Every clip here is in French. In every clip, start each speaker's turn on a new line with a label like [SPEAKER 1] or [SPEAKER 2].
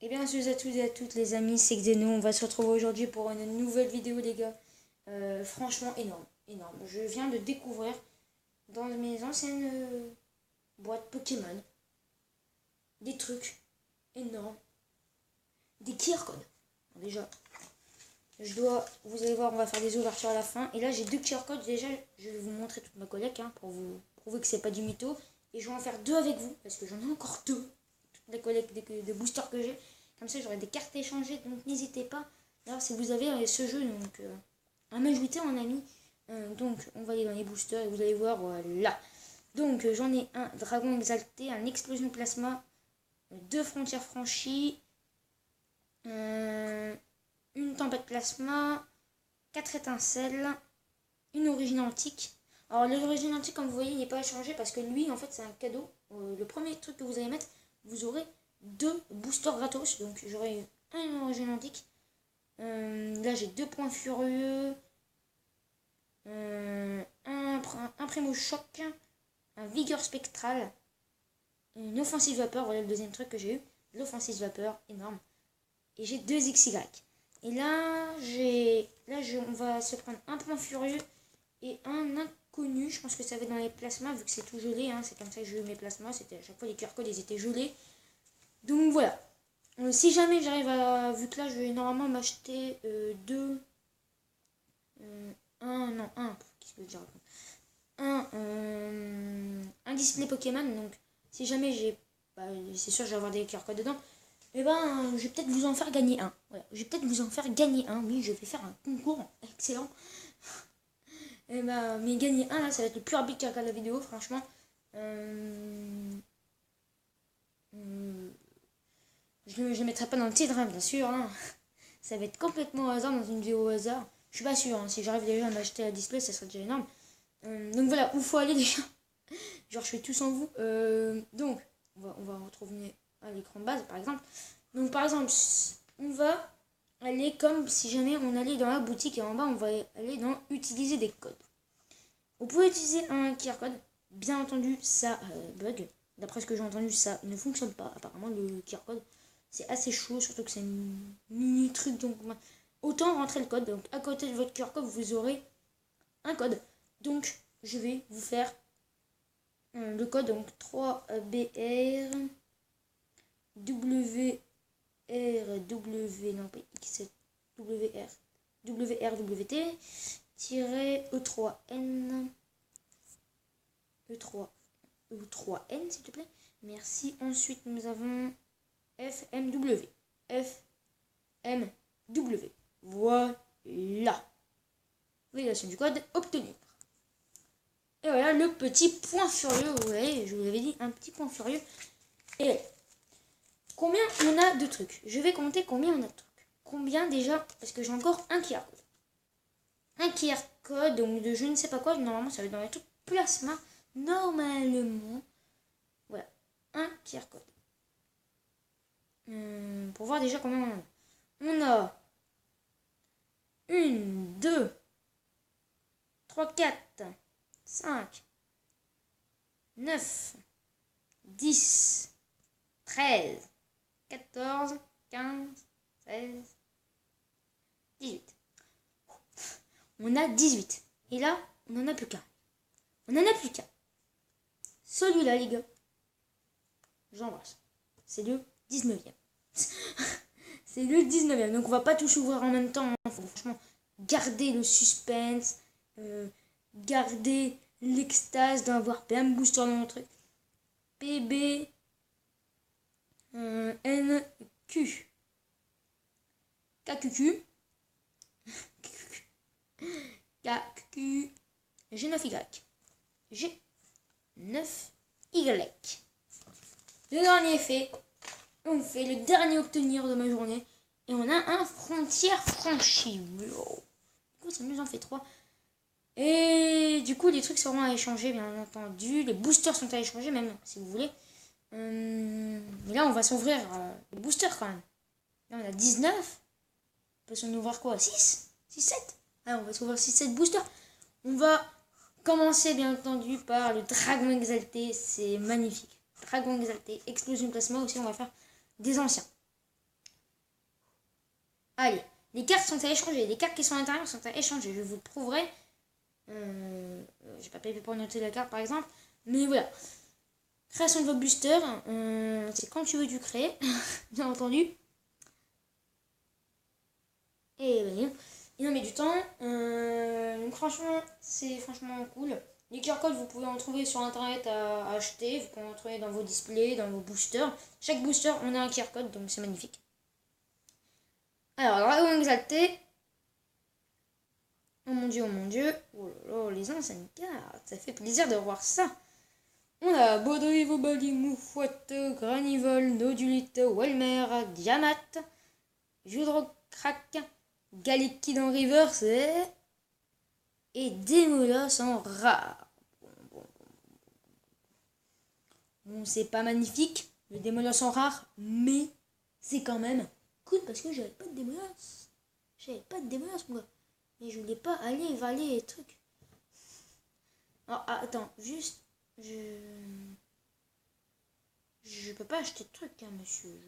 [SPEAKER 1] Et bien, salut à tous et à toutes les amis, c'est Xeno. On va se retrouver aujourd'hui pour une nouvelle vidéo, les gars. Franchement, énorme, énorme. Je viens de découvrir dans mes anciennes boîtes Pokémon des trucs énormes, des QR codes. Déjà, vous allez voir, on va faire des ouvertures à la fin. Et là, j'ai 2 QR codes. Déjà, je vais vous montrer toute ma collecte pour vous prouver que c'est pas du mytho. Et je vais en faire 2 avec vous parce que j'en ai encore 2. Toute la collecte de boosters que j'ai. Comme ça, j'aurai des cartes échangées, donc n'hésitez pas. D'ailleurs, si vous avez ce jeu, donc à m'ajouter en ami. Donc, on va aller dans les boosters et vous allez voir, voilà. Donc, j'en ai un dragon exalté, un explosion plasma, 2 frontières franchies, une tempête plasma, 4 étincelles, une origine antique. Alors, l'origine antique, comme vous voyez, il n'est pas échangé parce que lui, en fait, c'est un cadeau. Le premier truc que vous allez mettre, vous aurez 2 boosters gratos, donc j'aurai un origine antique. Là j'ai 2 points furieux, un primo choc, un vigueur spectral, une offensive vapeur, voilà le deuxième truc que j'ai eu, l'offensive vapeur, énorme. Et j'ai 2 XY. Et là, on va se prendre un point furieux et un inconnu. Je pense que ça va être dans les plasmas, vu que c'est tout gelé, c'est comme ça que j'ai eu mes plasmas, c'était à chaque fois les QR codes, ils étaient gelés. Donc voilà. Si jamais j'arrive à... Vu que là, je vais normalement m'acheter 2... Qu'est-ce que je raconte un display Pokémon. Donc, si jamais j'ai... c'est sûr, je vais avoir des QR codes dedans. Et je vais peut-être vous en faire gagner un. Voilà. Je vais peut-être vous en faire gagner un. Oui, je vais faire un concours. Excellent. Et mais gagner un, là, ça va être le plus rapide de la vidéo, franchement. Je ne mettrai pas dans le titre, bien sûr. Ça va être complètement au hasard dans une vidéo au hasard. Je suis pas sûr. Si j'arrive déjà à m'acheter un display, ça serait déjà énorme. Donc voilà, où faut aller déjà. Genre, je fais tout sans vous. Donc, on va retrouver à l'écran de base, par exemple. Donc, par exemple, on va aller comme si jamais on allait dans la boutique et en bas, on va aller dans utiliser des codes. Vous pouvez utiliser un QR code. Bien entendu, ça bug. D'après ce que j'ai entendu, ça ne fonctionne pas. Apparemment, le QR code. C'est assez chaud, surtout que c'est un mini truc, donc autant rentrer le code. Donc à côté de votre QR code, vous aurez un code. Donc je vais vous faire le code, donc 3BR WRW, non pas X, WRWT E3N E3N s'il te plaît. Merci. Ensuite nous avons FMW. FMW. Voilà. Validation du code obtenu. Et voilà le petit point furieux. Vous voyez, je vous avais dit un petit point furieux. Et combien on a de trucs? Je vais compter combien on a de trucs. Combien déjà? Parce que j'ai encore un QR code. Un QR code, donc de je ne sais pas quoi. Normalement, ça va être dans les trucs plasma. Normalement. Voilà. Un QR code. Pour voir déjà combien on a. On a 1, 2, 3, 4, 5, 9, 10, 13, 14, 15, 16, 18. On a 18. Et là, on n'en a plus qu'un. On n'en a plus qu'un. Celui-là, les gars, j'embrasse. C'est le 19e. C'est le 19e. Donc on va pas tous ouvrir en même temps. Faut franchement garder le suspense. Garder l'extase d'avoir PM Booster dans mon truc. PB NQ KQQ KQ G9Y G9Y. Le dernier fait. On fait le dernier obtenir de ma journée. Et on a un frontière franchie. Du coup, ça nous en fait 3. Et du coup, les trucs seront à échanger, bien entendu. Les boosters sont à échanger, même, si vous voulez. Mais là, on va s'ouvrir les boosters, quand même. Là, on a 19. On peut s'en ouvrir quoi? 6 7. Ah, on va s'ouvrir 6-7 boosters. On va commencer, bien entendu, par le dragon exalté. C'est magnifique. Dragon exalté. Explosion plasma aussi, on va faire des anciens. Allez, les cartes sont à échanger. Les cartes qui sont à l'intérieur sont à échanger. Je vous le prouverai. J'ai pas payé pour noter la carte par exemple. Mais voilà. Création de vos boosters. C'est quand tu veux tu crées. Bien entendu. Et voilà. Il en met du temps. Donc franchement, c'est franchement cool. Les QR codes, vous pouvez en trouver sur internet à acheter. Vous pouvez en trouver dans vos displays, dans vos boosters. Chaque booster, on a un QR code, donc c'est magnifique. Alors, Dragon Exalté. Oh mon dieu, oh mon dieu. Oh là là, les anciennes cartes. Ça fait plaisir de voir ça. On a Baudry, Vobali, Moufouette, Granivol, Nodulite, Walmer, Diamat, Judrocrack, Galiki dans Reverse et Démolos en rare. Bon, c'est pas magnifique, le Démolos en rare, mais c'est quand même cool parce que j'avais pas de Démolos. J'avais pas de Démolos, moi. Mais je voulais pas aller valer les trucs. Alors, attends, juste... Je peux pas acheter de trucs, hein, monsieur.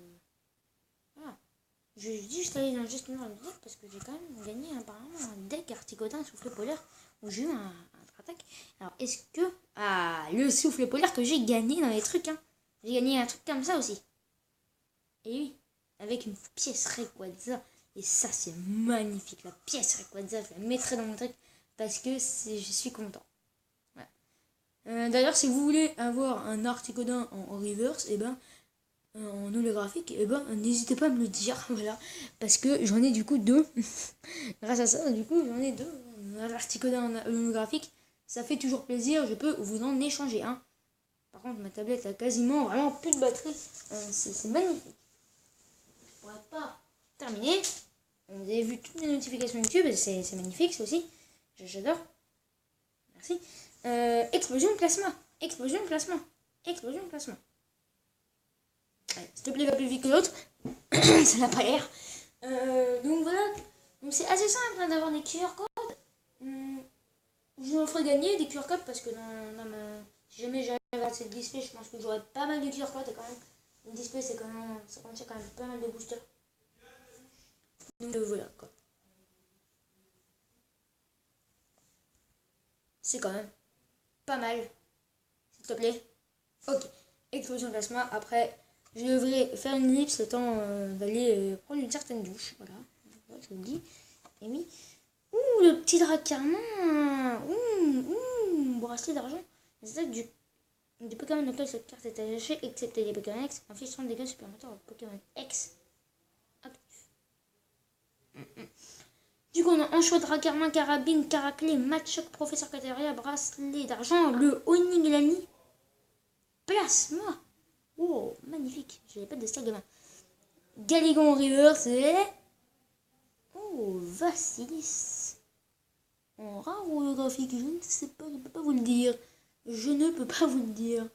[SPEAKER 1] Voilà. Je dis juste aller dans le gestionnaire de deck parce que j'ai quand même gagné apparemment un deck Articodin souffle polaire où j'ai eu un attaque. Alors, est-ce que... Ah, le souffle polaire que j'ai gagné dans les trucs, hein. J'ai gagné un truc comme ça aussi. Et oui, avec une pièce Rayquaza. Et ça, c'est magnifique. La pièce Rayquaza, je la mettrai dans mon truc parce que je suis content. D'ailleurs, si vous voulez avoir un Articodin en reverse, et ben, en holographique, et ben, n'hésitez pas à me le dire, voilà, parce que j'en ai du coup 2. Grâce à ça, du coup, j'en ai 2. Un Articodin en holographique, ça fait toujours plaisir, je peux vous en échanger un. Par contre, ma tablette a quasiment vraiment plus de batterie, c'est magnifique. Je pourrais pas terminer. Vous avez vu toutes les notifications YouTube, c'est magnifique, ça aussi, j'adore. Merci. Explosion de plasma. Explosion de plasma. Explosion de plasma. Allez, s'il te plaît, va plus vite que l'autre. Ça n'a pas l'air. Donc voilà. Donc c'est assez simple hein, d'avoir des QR codes. Je me ferai gagner des QR codes parce que si jamais j'arrive à cette display, je pense que j'aurai pas mal de QR codes quand même. Une display, c'est quand même, ça contient quand même pas mal de boosters. Donc voilà quoi. C'est quand même pas mal. S'il te plaît. Ok. Explosion de plasma. Après, je devrais faire une ellipse le temps d'aller prendre une certaine douche. Voilà. Je vous le dis. Et oui. Ouh, le petit Dracarmin. Ouh, bracelet d'argent. C'est ça du Pokémon auquel cette carte est attachée, excepté les Pokémon X, inflige 30 dégâts supplémentaires au Pokémon X actif. Du coup, on a Anchois, Dracarmin, Carabine, Caraclé, Matchoc, Professeur Catéria, bracelet d'argent, le Oniglani, Plasma. Oh, magnifique. Je n'avais pas de style de main. Galigon Reverse et... Oh, Vassilis. En rare ou holographique, je ne sais pas, je ne peux pas vous le dire. Je ne peux pas vous le dire.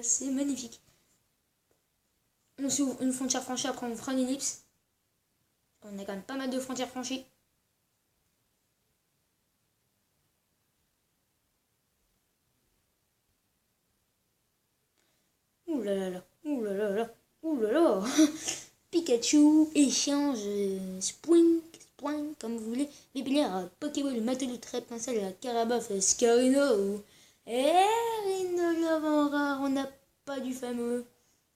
[SPEAKER 1] C'est magnifique. On s'ouvre une frontière franchie, après on fera une ellipse. On a quand même pas mal de frontières franchies. Ouh là là là, ouh là là là, ouh là là. Pikachu, échange, Spring, comme vous voulez. Bibilière, Pokéball, Mateloute, Pincel, Carabof, Scarino. Et Rhinolove en rare, on n'a pas du fameux.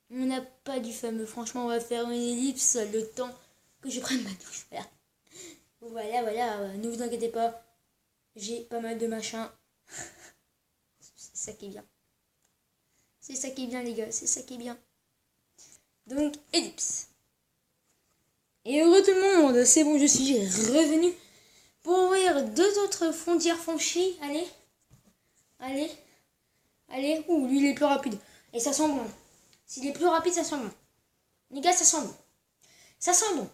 [SPEAKER 1] On n'a pas du fameux. Franchement, on va faire une ellipse le temps que je prenne ma douche. Voilà, ne vous inquiétez pas. J'ai pas mal de machins. C'est ça qui est bien. C'est ça qui est bien, les gars. C'est ça qui est bien. Donc, ellipse. Et heureux tout le monde. C'est bon, je suis revenu pour ouvrir 2 autres frontières franchies. Allez. Ouh, lui, il est plus rapide. Et ça sent bon. S'il est plus rapide, ça sent bon. Les gars, ça sent bon. Ça sent bon.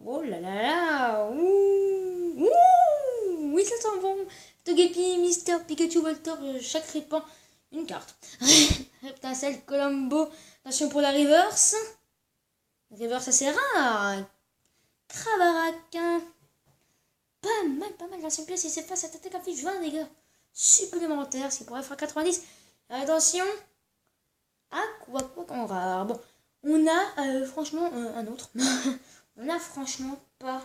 [SPEAKER 1] Oh là là là. Ouh. Oui, ça sent bon. Togepi, Mister, Pikachu, Voltor, chaque répand une carte. Reptincelle, Colombo. Attention pour la reverse. Reverse assez rare. Cravarac. Pas mal. L'ancienne pièce, il s'est fait cette attaque affiche 20 dégâts supplémentaires, ce qui pourrait faire 90. Attention. Quoi en rare. Bon, on a franchement un autre. On a franchement pas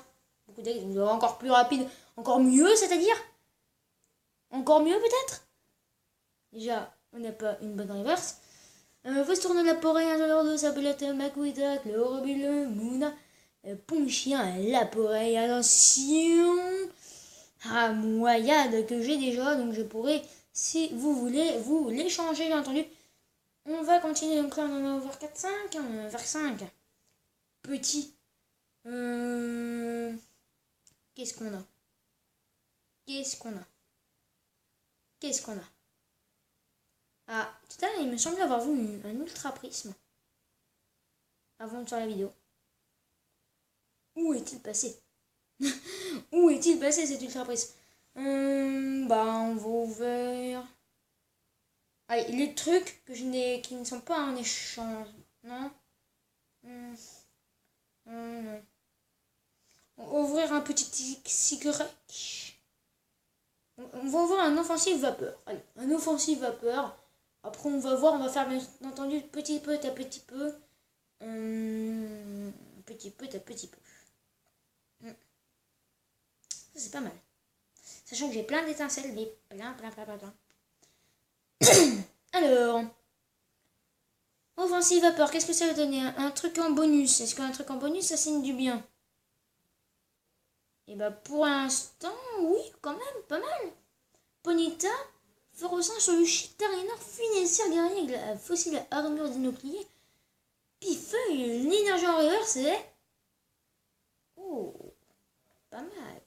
[SPEAKER 1] beaucoup d'aigle. Donc encore plus rapide, encore mieux, c'est-à-dire encore mieux peut-être. Déjà, on n'a pas une bonne reverse. Faut se tourner la porée, un dollar de sapelette, macuita, chlorobule, mouna, ponchien, la porée, attention. Ah, moyade que j'ai déjà, donc je pourrais, si vous voulez, vous l'échanger, bien entendu. On va continuer, donc là on en a vers 4-5, vers 5. Petit. Qu'est-ce qu'on a Qu'est-ce qu'on a Qu'est-ce qu'on a Ah, tout à l'heure, il me semble avoir vu un ultra prisme avant de faire la vidéo. Où est-il passé Où est-il passé cet ultra prisme Bah, on va ouvrir. Allez, les trucs que je n'ai, qui ne sont pas en échange, non non. On va ouvrir un petit cigarette. On va ouvrir un offensive vapeur. Allez, un offensive vapeur. Après, on va voir, on va faire bien entendu petit peu à petit peu. Petit peu à petit peu. Ça, c'est pas mal. Sachant que j'ai plein d'étincelles, mais plein. Alors, offensive vapeur, qu'est-ce que ça va donner? Un truc en bonus. Est-ce qu'un truc en bonus, ça signe du bien? Et bah pour l'instant, oui, quand même, pas mal. Ponyta, Ferocin sur le Chitarinor, Funessir guerrier avec la fossile armure d'inoclier. Pifeuille, l'énergie en river, c'est... Oh, pas mal.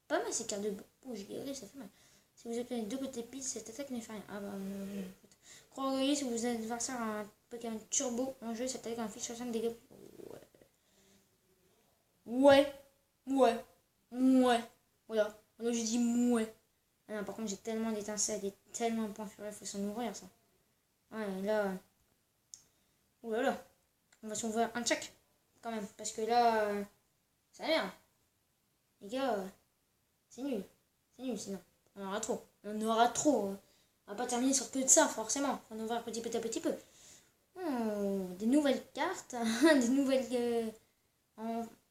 [SPEAKER 1] Pas mal ces cartes de bouge guerrier, ça fait mal. Si vous obtenez 2 côtés pile, cette attaque ne fait rien. Ah bah, croyez si vous êtes adversaire à un Pokémon turbo en jeu, cette attaque inflige 60 dégâts. Ouais. Voilà, j'ai dit mouais. Ah non, par contre, j'ai tellement d'étincelles et tellement de points furieux, faut s'en nourrir ça. Ouais, là. Ouh là là. On va s'ouvrir un check quand même. Parce que là. Ça merde. Les gars, c'est nul. C'est nul sinon. On aura trop. On aura trop. On va pas terminer sur que de ça, forcément. On va ouvrir petit peu à petit peu. Oh, des nouvelles cartes. Des nouvelles.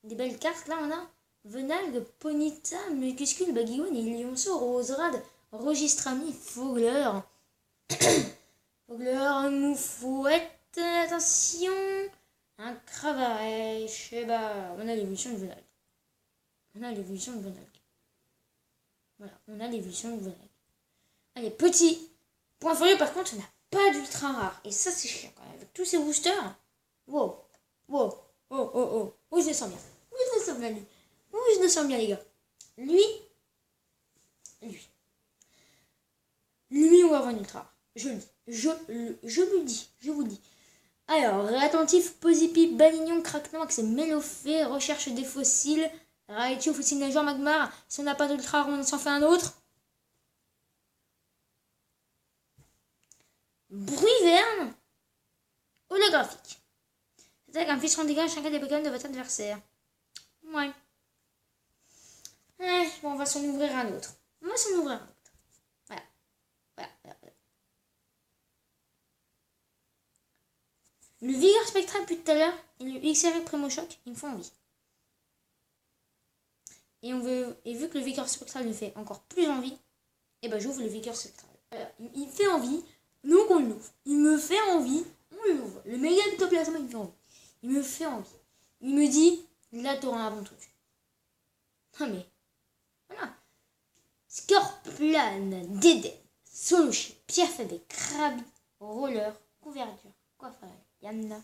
[SPEAKER 1] Des belles cartes là, on a. Venalgue, Ponyta, Mucuscule, Baguillon et Lionceau, Roserade, Registrami, Fogler. Fogler, Moufouette, attention. Un Cravache, et bah, on a l'évolution de Venalgue. Voilà, on a l'évolution de Venalgue. Allez, petit point furieux, par contre, on n'a pas d'ultra rare. Et ça, c'est chiant quand même. Avec tous ces boosters. Wow. Oh, je le sens bien. Lui. Oui, je le sens bien, les gars. Lui, on va avoir une ultra rare. Je vous le dis. Alors, réattentif, Posipi, Balignon, Craquenox, Mélophée, recherche des fossiles, Raichu, fossile nageur, Magmar. Si on n'a pas d'ultra rare, on s'en fait un autre. Bruyverne, holographique. C'est avec un fiche en dégâts à chacun des Pokémon de votre adversaire. Ouais. Bon, on va s'en ouvrir un autre. Voilà. Le Vigueur Spectral depuis tout à l'heure et le XR Primo Choc, ils me font envie. Et vu que le Vigueur Spectral me fait encore plus envie, et ben j'ouvre le Vigueur Spectral. Il me fait envie, donc on l'ouvre. Il me fait envie, on l'ouvre. Le méga ectoplasma, il me fait envie. Il me fait envie. Il me dit, là t'auras un bon truc. Non mais, voilà. Scorplane, Dédé, Solution, Pierre Fébé, Krabi, Roller, Couverture, Coiffeur, Yamna,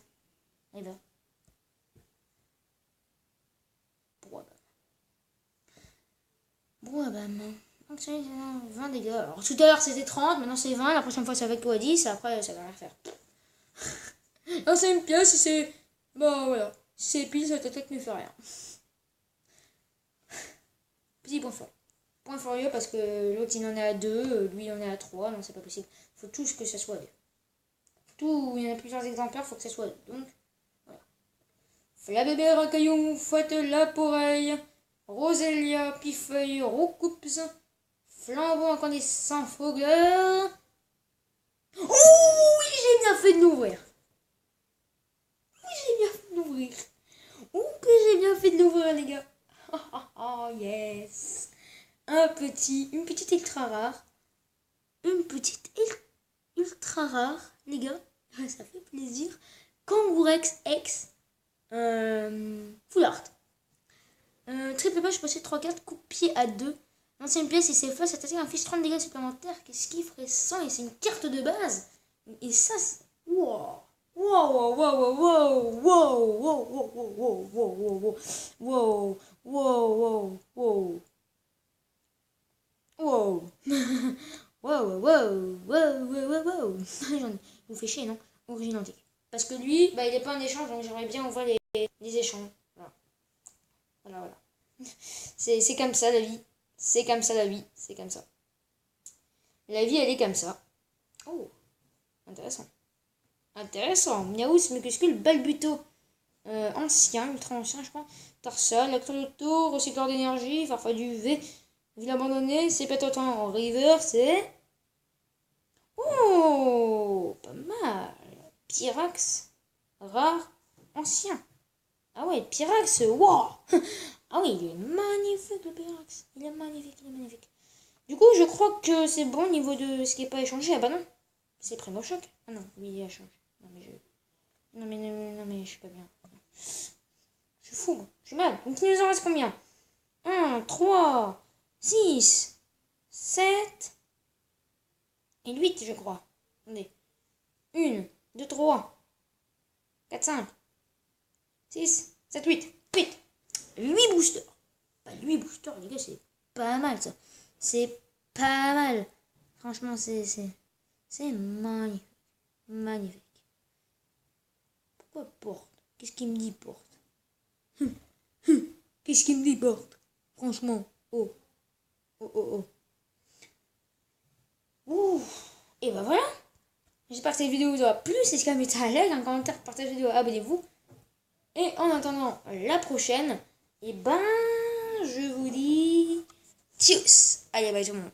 [SPEAKER 1] et ben. Brouhabam. Donc c'est 20 dégâts. Alors tout à l'heure c'était 30, maintenant c'est 20, la prochaine fois ça va être quoi 10, après ça va rien faire. Non, c'est une pièce, si c'est. Bah voilà. Si c'est pile, cette attaque ne fait rien. Petit point fort. Point furieux parce que l'autre il en est à 2, lui il en est à 3, non c'est pas possible. Faut tous que ça soit 2. Tout, il y en a plusieurs exemplaires, faut que ça soit 2. Donc, voilà. Flabébé, Racaillon, Fouette, Laporeille, Roselia, Pifeuille, Roucoups, Flambeau incandescent, Fogler. Oh oui, j'ai bien fait de l'ouvrir. Oh, que découvrir, les gars. Oh, yes. Une petite ultra rare. Une petite ultra rare, les gars. Ça fait plaisir. Kangourex X. Full art. Triple page, possède 3 cartes, coup-pied à 2. L'ancienne pièce et ses feux, ça t'attire un fiche 30 dégâts supplémentaires. Qu'est-ce qu'il ferait sans? Et c'est une carte de base. Et ça, c'est... Wow. Wow, wow, wow, wow, wow, wow, wow, wow, wow, wow, wow, wow, wow, wow, wow. Il vous fait chier, non? Origine antique. Parce que lui, bah, il est pas en échange, donc j'aimerais bien ouvrir les échanges. Voilà. C'est comme ça la vie. C'est comme ça la vie. C'est comme ça. La vie, elle est comme ça. Oh, intéressant. Miaous, Mucuscule, Balbuto. Ancien, ultra ancien, je crois. Tarsal, Actoloto, recycleur d'énergie, Farfa du V, ville abandonnée, c'est peut-être en river, c'est... Oh, pas mal. Pyrax, rare, ancien. Ah ouais, Pyrax, wow. Ah oui, il est magnifique le Pyrax. Il est magnifique. Du coup, je crois que c'est bon au niveau de ce qui n'est pas échangé. Ah bah non, c'est Primo Choc. Ah non, oui, il a changé. Non mais je suis pas bien. Je suis fou, moi. Je suis mal. Donc il nous en reste combien? 1, 3, 6, 7 et 8, je crois. Attendez. 1, 2, 3, 4, 5, 6, 7, 8. 8 boosters. Bah, 8 boosters, les gars, c'est pas mal, ça. C'est pas mal. Franchement, c'est magnifique. Pourquoi porte? Qu'est-ce qu'il me dit, porte? Qu'est-ce qu'il me dit, porte? Franchement. Oh. Ouh. Et bah voilà. J'espère que cette vidéo vous aura plu. Si c'est le cas, mettez un like, un commentaire, partagez la vidéo, abonnez-vous. Et en attendant la prochaine, et ben, je vous dis tchuss. Allez, bye tout le monde.